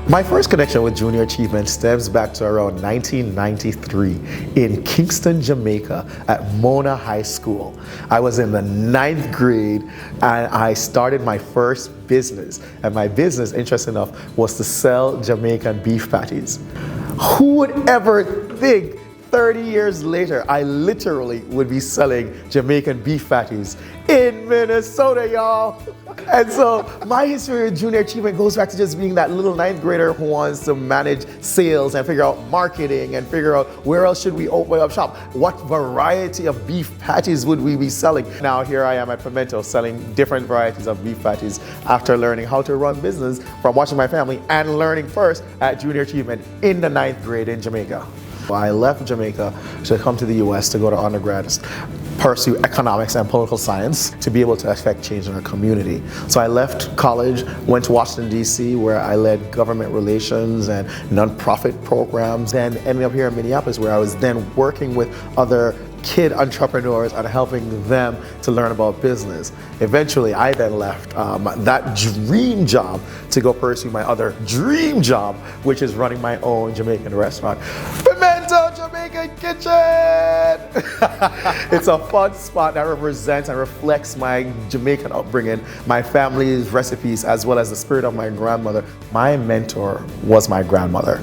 My first connection with Junior Achievement stems back to around 1993 in Kingston, Jamaica at Mona High School. I was in the 9th grade and I started my first business. And my business, interesting enough, was to sell Jamaican beef patties. Who would ever think 30 years later, I literally would be selling Jamaican beef patties in Minnesota, y'all. And so my history with Junior Achievement goes back to just being that little 9th grader who wants to manage sales and figure out marketing and figure out where else should we open up shop. What variety of beef patties would we be selling? Now here I am at Pimento selling different varieties of beef patties after learning how to run business from watching my family and learning first at Junior Achievement in the 9th grade in Jamaica. I left Jamaica to come to the US to go to undergrad, pursue economics and political science to be able to affect change in our community. So I left college, went to Washington, D.C., where I led government relations and nonprofit programs, and ended up here in Minneapolis, where I was then working with other kid entrepreneurs and helping them to learn about business. Eventually, I then left that dream job to go pursue my other dream job, which is running my own Jamaican restaurant. Pimento Jamaican Kitchen! It's a fun spot that represents and reflects my Jamaican upbringing, my family's recipes, as well as the spirit of my grandmother. My mentor was my grandmother.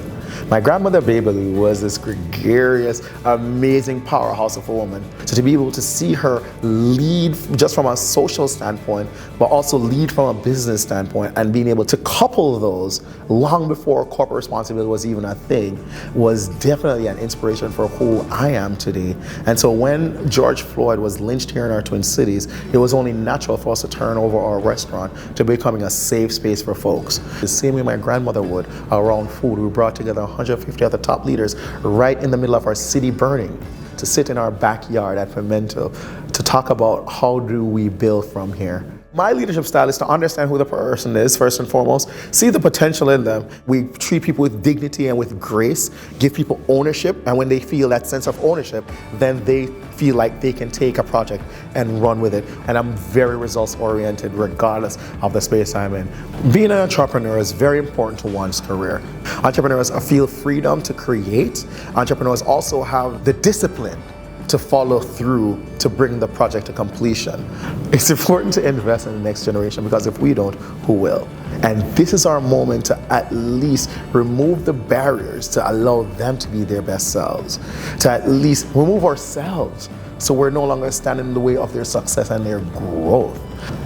My grandmother, Beevas, was this gregarious, amazing powerhouse of a woman. So to be able to see her lead just from a social standpoint, but also lead from a business standpoint, and being able to couple those long before corporate responsibility was even a thing, was definitely an inspiration for who I am today. And so when George Floyd was lynched here in our Twin Cities, it was only natural for us to turn over our restaurant to becoming a safe space for folks. The same way my grandmother would around food. We brought together 150 other top leaders right in the middle of our city burning to sit in our backyard at Pimento to talk about how do we build from here. My leadership style is to understand who the person is first and foremost, see the potential in them. We treat people with dignity and with grace, give people ownership, and when they feel that sense of ownership, then they feel like they can take a project and run with it. And I'm very results oriented regardless of the space I'm in. Being an entrepreneur is very important to one's career. Entrepreneurs feel freedom to create. Entrepreneurs also have the discipline to follow through to bring the project to completion. It's important to invest in the next generation because if we don't, who will? And this is our moment to at least remove the barriers to allow them to be their best selves, to at least remove ourselves so we're no longer standing in the way of their success and their growth.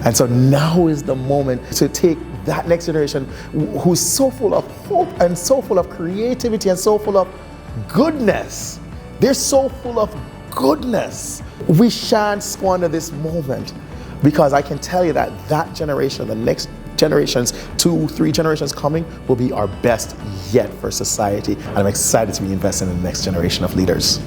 And so now is the moment to take that next generation who's so full of hope and so full of creativity and so full of goodness. They're so full of goodness. We shan't squander this moment because I can tell you that that generation, the next generations, 2, 3 generations coming, will be our best yet for society. And I'm excited to be investing in the next generation of leaders.